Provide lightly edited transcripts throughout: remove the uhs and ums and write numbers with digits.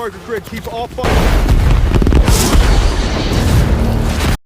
target grid. Keep all fire.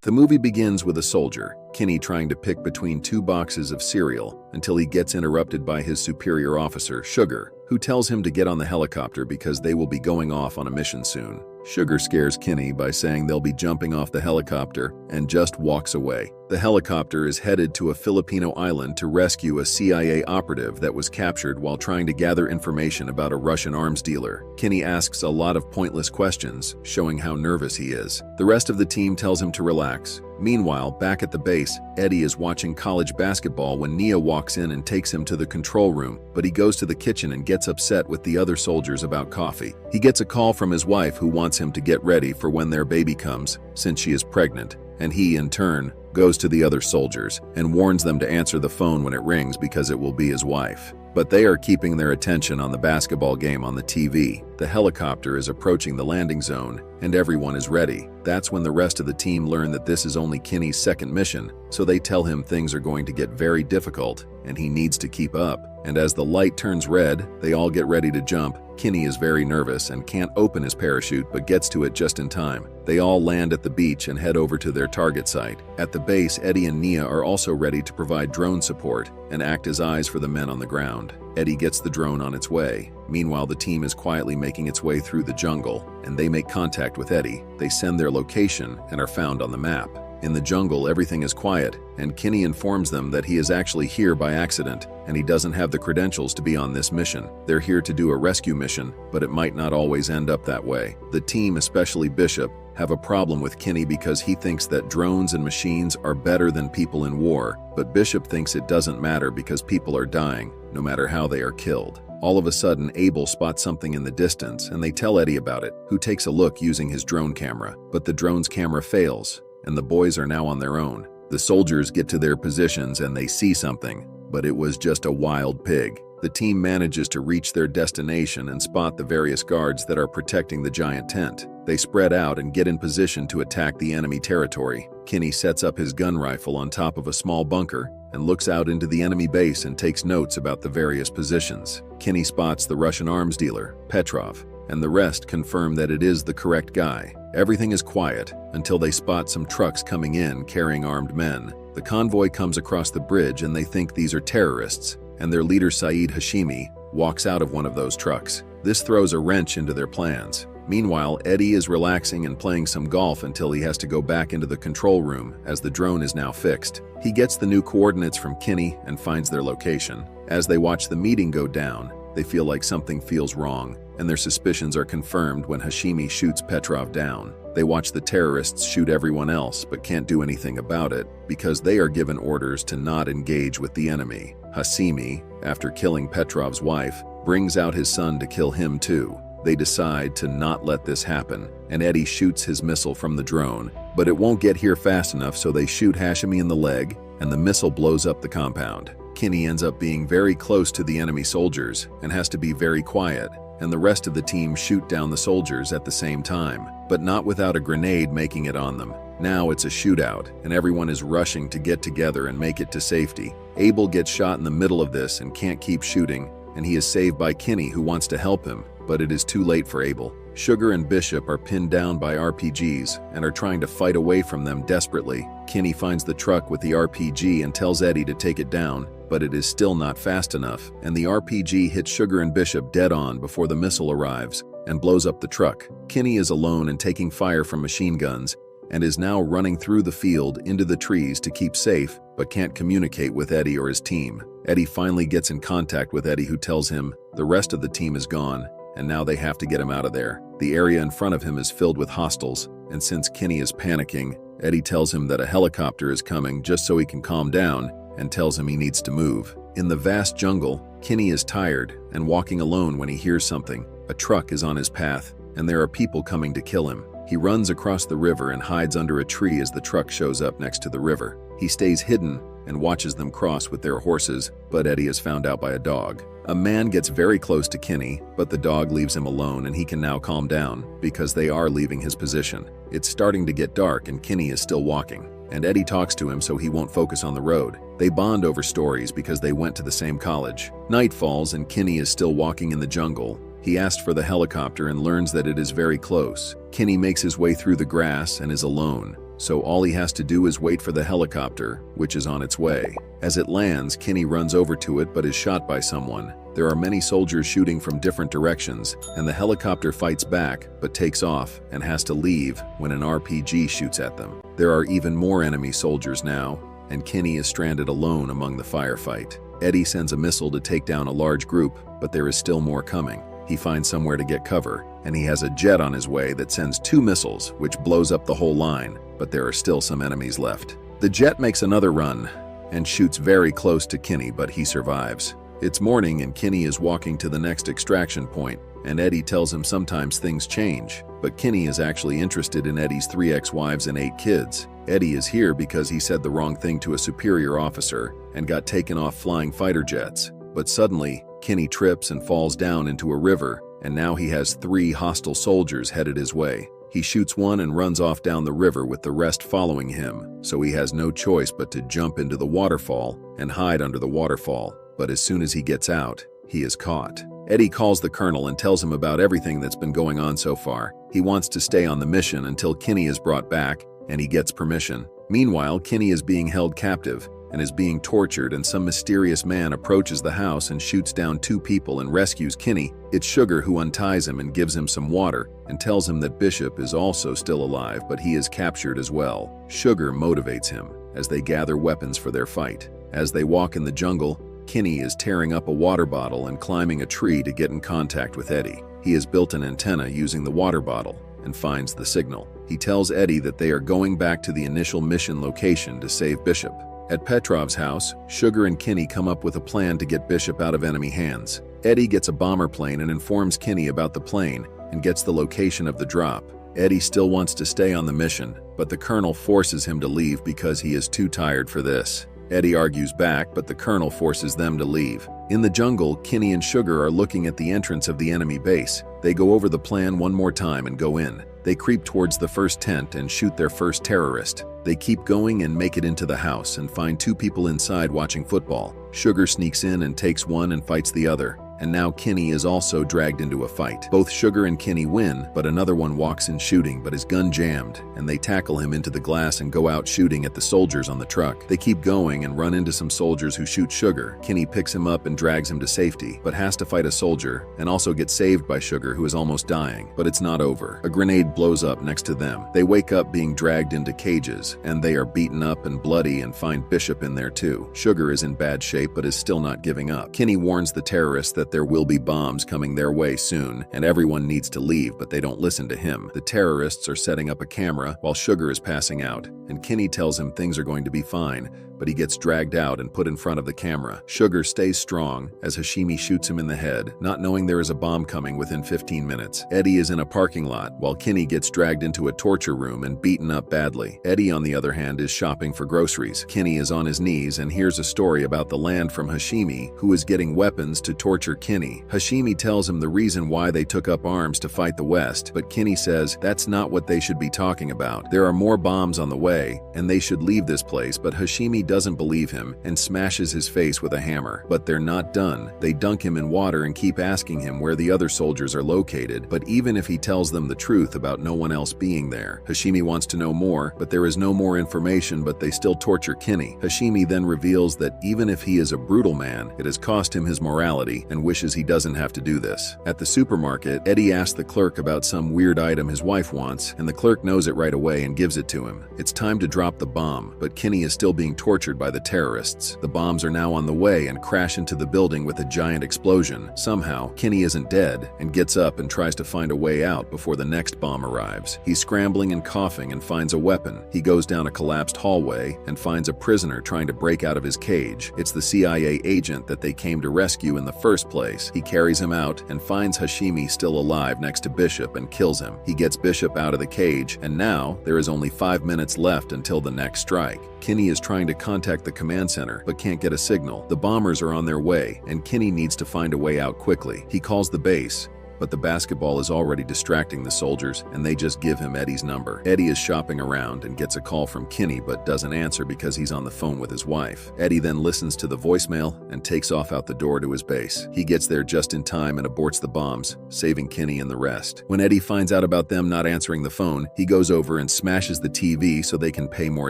The movie begins with a soldier, Kinney, trying to pick between two boxes of cereal until he gets interrupted by his superior officer, Sugar, who tells him to get on the helicopter because they will be going off on a mission soon. Sugar scares Kinney by saying they'll be jumping off the helicopter and just walks away. The helicopter is headed to a Filipino island to rescue a CIA operative that was captured while trying to gather information about a Russian arms dealer. Kinney asks a lot of pointless questions, showing how nervous he is. The rest of the team tells him to relax. Meanwhile, back at the base, Eddie is watching college basketball when Nia walks in and takes him to the control room, but he goes to the kitchen and gets upset with the other soldiers about coffee. He gets a call from his wife who wants him to get ready for when their baby comes, since she is pregnant, and he, in turn, goes to the other soldiers and warns them to answer the phone when it rings because it will be his wife. But they are keeping their attention on the basketball game on the TV. The helicopter is approaching the landing zone, and everyone is ready. That's when the rest of the team learn that this is only Kinney's second mission, so they tell him things are going to get very difficult, and he needs to keep up. And as the light turns red, they all get ready to jump. Kinney is very nervous and can't open his parachute but gets to it just in time. They all land at the beach and head over to their target site. At the base, Eddie and Nia are also ready to provide drone support and act as eyes for the men on the ground. Eddie gets the drone on its way. Meanwhile, the team is quietly making its way through the jungle, and they make contact with Eddie. They send their location and are found on the map. In the jungle, everything is quiet, and Kinney informs them that he is actually here by accident, and he doesn't have the credentials to be on this mission. They're here to do a rescue mission, but it might not always end up that way. The team, especially Bishop, have a problem with Kinney because he thinks that drones and machines are better than people in war, but Bishop thinks it doesn't matter because people are dying, no matter how they are killed. All of a sudden, Abel spots something in the distance, and they tell Eddie about it, who takes a look using his drone camera. But the drone's camera fails, and the boys are now on their own. The soldiers get to their positions and they see something, but it was just a wild pig. The team manages to reach their destination and spot the various guards that are protecting the giant tent. They spread out and get in position to attack the enemy territory. Kinney sets up his gun rifle on top of a small bunker and looks out into the enemy base and takes notes about the various positions. Kinney spots the Russian arms dealer, Petrov, and the rest confirm that it is the correct guy. Everything is quiet until they spot some trucks coming in carrying armed men. The convoy comes across the bridge and they think these are terrorists, and their leader Saeed Hashimi walks out of one of those trucks. This throws a wrench into their plans. Meanwhile, Eddie is relaxing and playing some golf until he has to go back into the control room as the drone is now fixed. He gets the new coordinates from Kinney and finds their location. As they watch the meeting go down, they feel like something feels wrong, and their suspicions are confirmed when Hashimi shoots Petrov down. They watch the terrorists shoot everyone else but can't do anything about it because they are given orders to not engage with the enemy. Hashimi, after killing Petrov's wife, brings out his son to kill him too. They decide to not let this happen, and Eddie shoots his missile from the drone, but it won't get here fast enough, so they shoot Hashimi in the leg, and the missile blows up the compound. Kinney ends up being very close to the enemy soldiers and has to be very quiet, and the rest of the team shoot down the soldiers at the same time, but not without a grenade making it on them. Now it's a shootout, and everyone is rushing to get together and make it to safety. Abel gets shot in the middle of this and can't keep shooting, and he is saved by Kinney, who wants to help him, but it is too late for Abel. Sugar and Bishop are pinned down by RPGs and are trying to fight away from them desperately. Kinney finds the truck with the RPG and tells Eddie to take it down, but it is still not fast enough, and the RPG hits Sugar and Bishop dead on before the missile arrives and blows up the truck. Kinney is alone and taking fire from machine guns, and is now running through the field into the trees to keep safe, but can't communicate with Eddie or his team. Eddie finally gets in contact with Eddie, who tells him the rest of the team is gone, and now they have to get him out of there. The area in front of him is filled with hostiles, and since Kinney is panicking, Eddie tells him that a helicopter is coming just so he can calm down, and tells him he needs to move. In the vast jungle, Kinney is tired and walking alone when he hears something. A truck is on his path, and there are people coming to kill him. He runs across the river and hides under a tree as the truck shows up next to the river. He stays hidden and watches them cross with their horses, but Eddie is found out by a dog. A man gets very close to Kinney, but the dog leaves him alone and he can now calm down because they are leaving his position. It's starting to get dark and Kinney is still walking, and Eddie talks to him so he won't focus on the road. They bond over stories because they went to the same college. Night falls and Kinney is still walking in the jungle. He asked for the helicopter and learns that it is very close. Kenny makes his way through the grass and is alone, so all he has to do is wait for the helicopter, which is on its way. As it lands, Kenny runs over to it but is shot by someone. There are many soldiers shooting from different directions, and the helicopter fights back but takes off and has to leave when an RPG shoots at them. There are even more enemy soldiers now, and Kenny is stranded alone among the firefight. Eddie sends a missile to take down a large group, but there is still more coming. He finds somewhere to get cover, and he has a jet on his way that sends 2 missiles, which blows up the whole line, but there are still some enemies left. The jet makes another run and shoots very close to Kenny, but he survives. It's morning and Kenny is walking to the next extraction point, and Eddie tells him sometimes things change, but Kenny is actually interested in Eddie's 3 ex-wives and 8 kids. Eddie is here because he said the wrong thing to a superior officer and got taken off flying fighter jets. But suddenly, Kenny trips and falls down into a river, and now he has 3 hostile soldiers headed his way. He shoots one and runs off down the river with the rest following him, so he has no choice but to jump into the waterfall and hide under the waterfall. But as soon as he gets out, he is caught. Eddie calls the colonel and tells him about everything that's been going on so far. He wants to stay on the mission until Kenny is brought back, and he gets permission. Meanwhile, Kenny is being held captive and is being tortured, and some mysterious man approaches the house and shoots down 2 people and rescues Kenny. It's Sugar who unties him and gives him some water and tells him that Bishop is also still alive, but he is captured as well. Sugar motivates him as they gather weapons for their fight. As they walk in the jungle, Kenny is tearing up a water bottle and climbing a tree to get in contact with Eddie. He has built an antenna using the water bottle and finds the signal. He tells Eddie that they are going back to the initial mission location to save Bishop. At Petrov's house, Sugar and Kenny come up with a plan to get Bishop out of enemy hands. Eddie gets a bomber plane and informs Kenny about the plane and gets the location of the drop. Eddie still wants to stay on the mission, but the colonel forces him to leave because he is too tired for this. Eddie argues back, but the colonel forces them to leave. In the jungle, Kenny and Sugar are looking at the entrance of the enemy base. They go over the plan one more time and go in. They creep towards the first tent and shoot their first terrorist. They keep going and make it into the house and find 2 people inside watching football. Sugar sneaks in and takes one and fights the other. And now Kenny is also dragged into a fight. Both Sugar and Kenny win, but another one walks in shooting, but his gun jammed, and they tackle him into the glass and go out shooting at the soldiers on the truck. They keep going and run into some soldiers who shoot Sugar. Kenny picks him up and drags him to safety, but has to fight a soldier, and also gets saved by Sugar, who is almost dying. But it's not over. A grenade blows up next to them. They wake up being dragged into cages, and they are beaten up and bloody and find Bishop in there too. Sugar is in bad shape but is still not giving up. Kenny warns the terrorists that there will be bombs coming their way soon, and everyone needs to leave, but they don't listen to him. The terrorists are setting up a camera while Sugar is passing out, and Kenny tells him things are going to be fine, but he gets dragged out and put in front of the camera. Sugar stays strong as Hashimi shoots him in the head, not knowing there is a bomb coming within 15 minutes. Eddie is in a parking lot while Kenny gets dragged into a torture room and beaten up badly. Eddie, on the other hand, is shopping for groceries. Kenny is on his knees and hears a story about the land from Hashimi, who is getting weapons to torture Kenny. Hashimi tells him the reason why they took up arms to fight the West, but Kenny says that's not what they should be talking about. There are more bombs on the way, and they should leave this place, but Hashimi doesn't believe him and smashes his face with a hammer. But they're not done. They dunk him in water and keep asking him where the other soldiers are located, but even if he tells them the truth about no one else being there, Hashimi wants to know more, but there is no more information, but they still torture Kenny. Hashimi then reveals that even if he is a brutal man, it has cost him his morality and wishes he doesn't have to do this. At the supermarket, Eddie asks the clerk about some weird item his wife wants, and the clerk knows it right away and gives it to him. It's time to drop the bomb, but Kenny is still being tortured by the terrorists. The bombs are now on the way and crash into the building with a giant explosion. Somehow, Kenny isn't dead and gets up and tries to find a way out before the next bomb arrives. He's scrambling and coughing and finds a weapon. He goes down a collapsed hallway and finds a prisoner trying to break out of his cage. It's the CIA agent that they came to rescue in the first place. He carries him out and finds Hashimi still alive next to Bishop and kills him. He gets Bishop out of the cage, and now there is only 5 minutes left until the next strike. Kenny is trying to contact the command center, but can't get a signal. The bombers are on their way, and Kenny needs to find a way out quickly. He calls the base, but the basketball is already distracting the soldiers and they just give him Eddie's number. Eddie is shopping around and gets a call from Kinney but doesn't answer because he's on the phone with his wife. Eddie then listens to the voicemail and takes off out the door to his base. He gets there just in time and aborts the bombs, saving Kinney and the rest. When Eddie finds out about them not answering the phone, he goes over and smashes the TV so they can pay more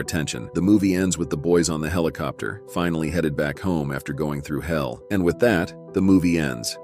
attention. The movie ends with the boys on the helicopter, finally headed back home after going through hell. And with that, the movie ends.